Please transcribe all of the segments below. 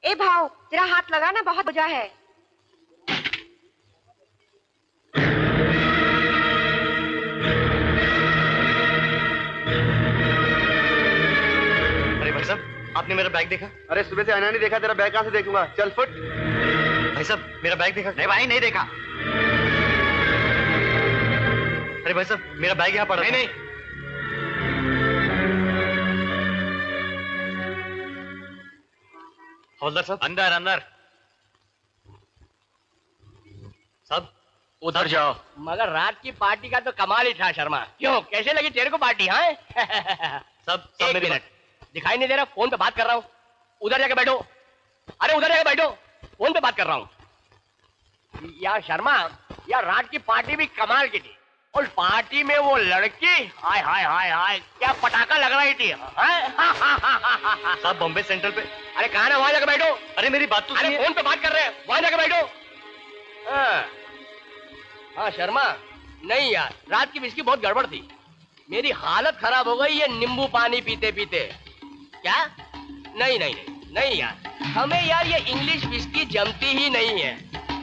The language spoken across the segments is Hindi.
ए भाव, जरा हाथ लगाना, बहुत बोझा है। अरे भाई साहब, आपने मेरा बैग देखा? अरे सुबह से आना नहीं देखा, तेरा बैग कहाँ से देखूंगा? चल फुट। भाई साहब, मेरा बैग देखा? नहीं भाई, नहीं देखा। अरे भाई साहब, मेरा बैग यहाँ पड़ा। नहीं नहीं। हवलदार साहब, अंदर अंदर। साहब उधर जाओ। मगर रात की पार्टी का तो कमाल ही था शर्मा। क्यों, कैसे लगी तेरे को पार्टी? हाँ साहब, एक मिनट, दिखाई नहीं दे रहा? फोन पे बात कर रहा हूँ। उधर जाके बैठो। अरे उधर जाके बैठो, फोन पे बात कर रहा हूँ। यार शर्मा, यार रात की पार्टी भी कमाल की थी। और पार्टी में वो लड़की, हाय हाय हाय हाय, क्या पटाखा लग रही थी। साहब, बॉम्बे सेंट्रल पे। अरे कहाँ ना, वहां जाके बैठो। अरे मेरी बात तो अरे फोन पे बात कर रहे हैं, वहां जाके बैठो। हाँ शर्मा, नहीं यार, रात की विस्की बहुत गड़बड़ थी। मेरी हालत खराब हो गई ये नींबू पानी पीते पीते। क्या? नहीं नहीं नहीं नहीं यार, हमें यार ये इंग्लिश विस्की जमती ही नहीं है।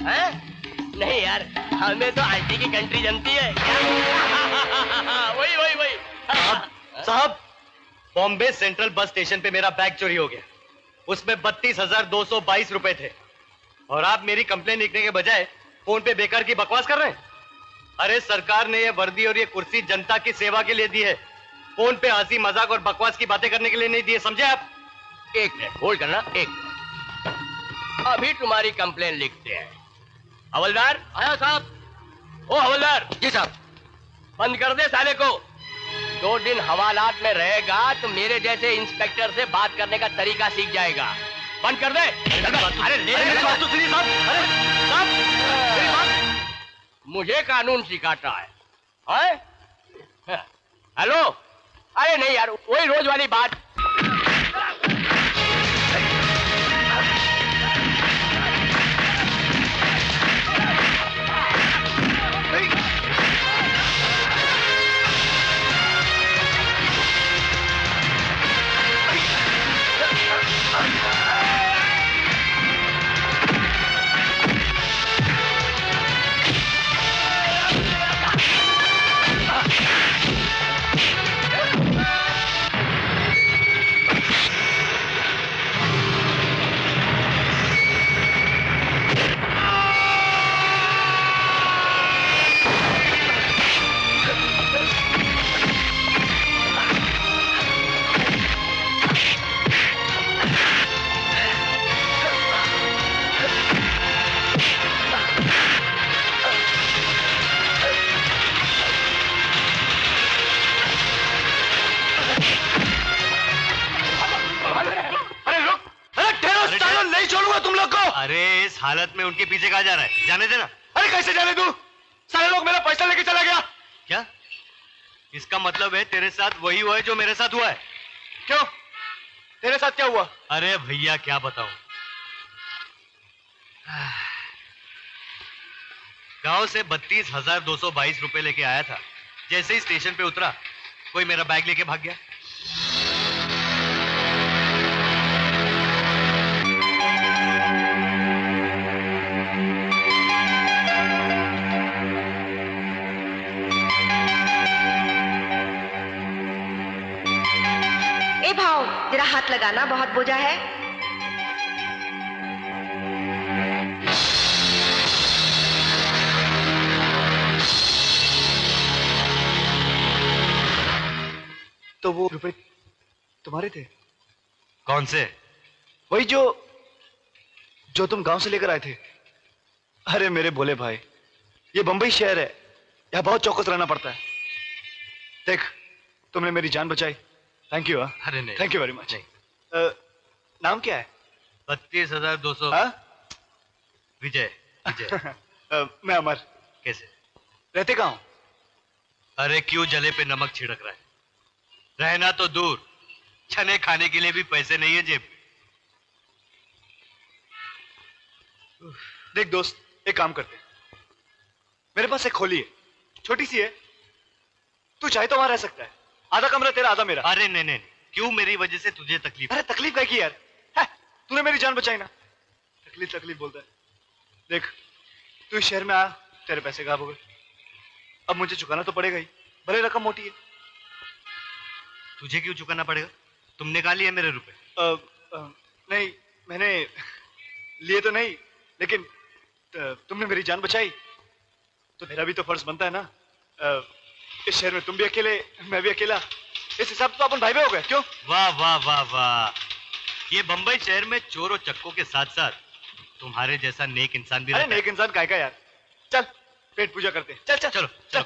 हैं? नहीं यार, हमें तो आंटी की कंट्री जमती है। वही वही वही। साहब, बॉम्बे सेंट्रल बस स्टेशन पे मेरा बैग चोरी हो गया। उसमें 32,222 रुपए थे। और आप मेरी कंप्लेन लिखने के बजाय फोन पे बेकार की बकवास कर रहे हैं। अरे सरकार ने ये वर्दी और ये कुर्सी जनता की सेवा के लिए दी है, फोन पे हंसी मजाक और बकवास की बातें करने के लिए नहीं दी है, समझे आप? एक मिनट होल्ड करना, एक मिनट, अभी तुम्हारी कंप्लेन लिखते हैं। हवलदार आया साहब। ओ हवलदार। जी साहब। बंद कर दे साले को। 2 दिन हवालात में रहेगा तो मेरे जैसे इंस्पेक्टर से बात करने का तरीका सीख जाएगा। बंद कर दे। अरे मेरी बात तो सुनिए साहब। अरे साहब, मेरी बात। मुझे कानून सिखाता है? हेलो? अरे नहीं यार, वही रोज वाली बात। अरे इस हालत में उनके पीछे कहाँ जा रहा है? जाने देना। अरे कैसे जाने तू? सारे लोग मेरा पैसा लेके चला गया। क्या? इसका मतलब है तेरे साथ वही हुआ है जो मेरे साथ हुआ है? क्यों, तेरे साथ क्या हुआ? अरे भैया क्या बताऊं, गांव से 32,222 रुपए लेके आया था। जैसे ही स्टेशन पे उतरा, कोई मेरा बैग लेके भाग गया। ए भाव, जरा हाथ लगाना, बहुत बोझा है। तो वो रुपए तुम्हारे थे? कौन से? वही जो तुम गांव से लेकर आए थे। अरे मेरे भोले भाई, ये बंबई शहर है, यहाँ बहुत चौकस रहना पड़ता है। देख, तुमने मेरी जान बचाई, थैंक यू। अरे नहीं, थैंक यू वेरी मच। नाम क्या है? 32,200। विजय। विजय। मैं अमर। कैसे? रहते कहाँ हो? अरे क्यों जले पे नमक छिड़क रहा है? रहना तो दूर, छने खाने के लिए भी पैसे नहीं है जेब में। देख दोस्त, एक काम करते हैं, मेरे पास एक खोली है, छोटी सी है, तू चाहे तो वहां रह सकता है। आधा कमरा तेरा, आधा मेरा। अरे नहीं नहीं, क्यों मेरी वजह से तुझे तकलीफ? अरे तकलीफ क्या की यार? तूने मेरी जान बचाई ना। तकलीफ तकलीफ बोलता है। देख, तू इस शहर में आया, तेरे पैसे गायब हो गए। अब मुझे चुकाना तो पड़ेगा ही, भले रकम मोटी है। तुझे क्यों चुकाना पड़ेगा? तुमने कहा लिए मेरे रुपए? नहीं, मैंने लिए तो नहीं, लेकिन तुमने मेरी जान बचाई तो मेरा भी तो फर्ज बनता है ना। इस शहर में तुम भी अकेले, मैं भी अकेला, इस हिसाब से तो अपन भाई भाई हो गए। क्यों? वाह वाह वाह वाह, ये बंबई शहर में चोर और चक्कों के साथ साथ तुम्हारे जैसा नेक इंसान भी अरे रहता है। नेक इंसान काय का यार। चल पेट पूजा करते हैं। चल चल चलो चल।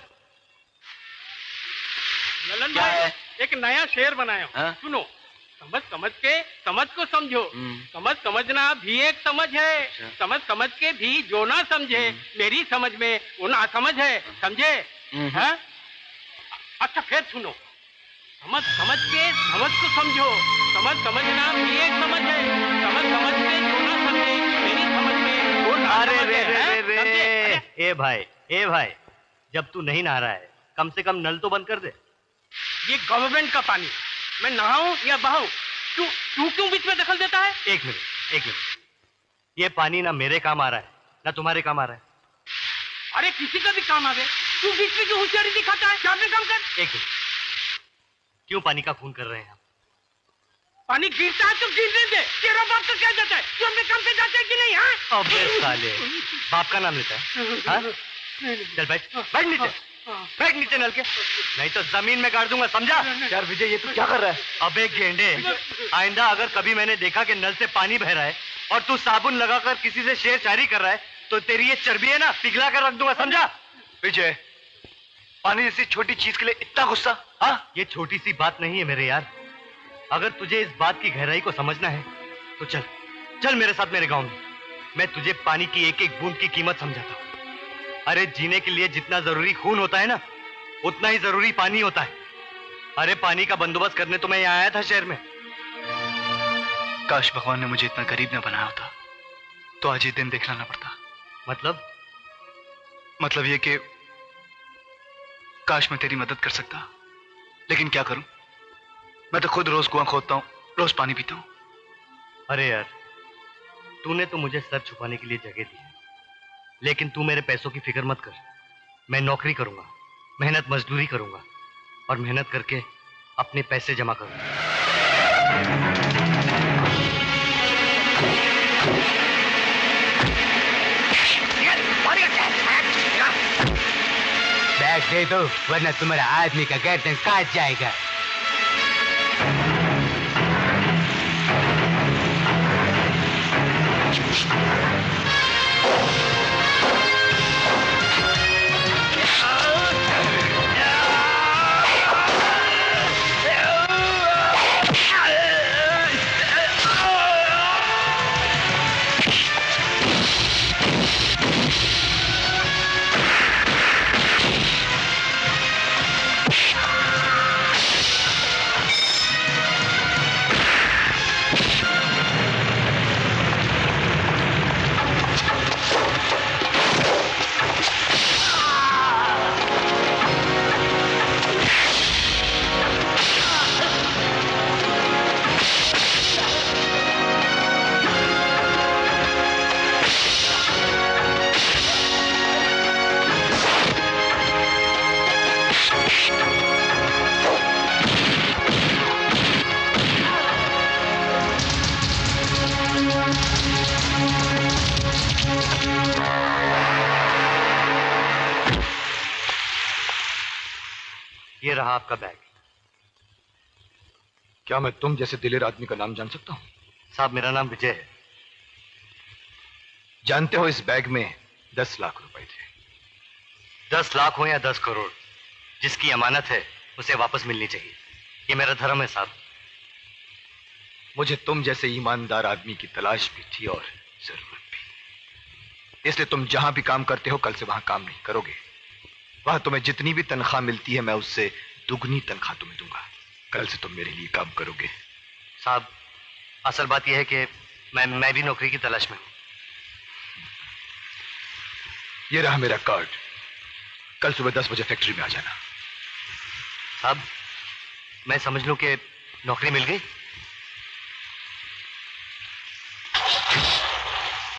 ललन क्या भाई, है? एक नया शेर बनाया हूँ। हाँ? सुनो, समझ समझ के समझ को समझो। समझ समझना भी एक समझ है। समझ समझ के भी जो ना समझे, मेरी समझ में वो ना समझ है। समझे? हाँ? अच्छा फिर सुनो, समझ समझ के समझ को समझो। समझ समझना भी एक समझ है। समझ समझ के जो ना समझे, मेरी समझ में वो ना अरे समझ रे है। रे हाँ? रे समझे? रे, ए भाई, जब तू नहीं नहा रहा है कम से कम नल तो बंद कर दे। ये गवर्नमेंट का पानी, मैं नहाऊं या बहाऊं? तू तू क्यों बीच में दखल देता है? एक मिनट, ये पानी ना मेरे काम आ रहा है ना तुम्हारे काम आ रहा है। अरे किसी का भी काम आ गए, तू बीच में क्यों होशियारी दिखाता है? अपने काम कर। एक मिनट, क्यों पानी का खून कर रहे हैं आप? पानी गिरता है तो गिरने दे, तेरा बाप तो क्या जाता है? तू अपने काम पे जाता है कि नहीं? हाँ? अबे साले, बाप का नाम लेता है? हाँ? चल बैठ नीचे, बैठ नीचे नल के, नहीं तो जमीन में गाड़ दूंगा, समझा? यार विजय, ये तू क्या कर रहा है? अबे गेंडे, आइंदा अगर कभी मैंने देखा कि नल से पानी बह रहा है और तू साबुन लगाकर किसी से शेर शायरी कर रहा है तो तेरी ये चर्बी है ना, पिघला कर रख दूंगा, समझा? विजय, पानी जैसी छोटी चीज के लिए इतना गुस्सा? हाँ? ये छोटी सी बात नहीं है मेरे यार। अगर तुझे इस बात की गहराई को समझना है तो चल चल मेरे साथ मेरे गांव में, मैं तुझे पानी की एक एक बूंद की कीमत समझाता हूं। अरे जीने के लिए जितना जरूरी खून होता है ना, उतना ही जरूरी पानी होता है। अरे पानी का बंदोबस्त करने तो मैं यहाँ आया था शहर में। काश भगवान ने मुझे इतना गरीब न बनाया होता तो आज ये दिन देखना ना पड़ता। मतलब ये कि काश मैं तेरी मदद कर सकता, लेकिन क्या करूं, मैं तो खुद रोज कुआं खोदता हूं, रोज पानी पीता हूं। अरे यार, तूने तो मुझे सर छुपाने के लिए जगह दी है, लेकिन तू मेरे पैसों की फिक्र मत कर। मैं नौकरी करूंगा, मेहनत मजदूरी करूंगा और मेहनत करके अपने पैसे जमा करूंगा। बैग दे दो वरना तुम्हारा आदमी का गर्दन काट जाएगा। ये रहा आपका बैग। क्या मैं तुम जैसे दिलेर आदमी का नाम जान सकता हूं? साहब, मेरा नाम विजय है। जानते हो, इस बैग में 10 लाख रुपए थे। 10 लाख हो या 10 करोड़, जिसकी अमानत है उसे वापस मिलनी चाहिए। ये मेरा धर्म है साहब। मुझे तुम जैसे ईमानदार आदमी की तलाश भी थी और जरूरत भी, इसलिए तुम जहां भी काम करते हो कल से वहां काम नहीं करोगे। वहां तुम्हें जितनी भी तनख्वाह मिलती है मैं उससे दुगनी तनख्वाह तुम्हें दूंगा। कल से तुम मेरे लिए काम करोगे। साहब, असल बात यह है कि मैं भी नौकरी की तलाश में हूं। ये रहा मेरा कार्ड, कल सुबह 10 बजे फैक्ट्री में आ जाना। साहब, मैं समझ लूं कि नौकरी मिल गई?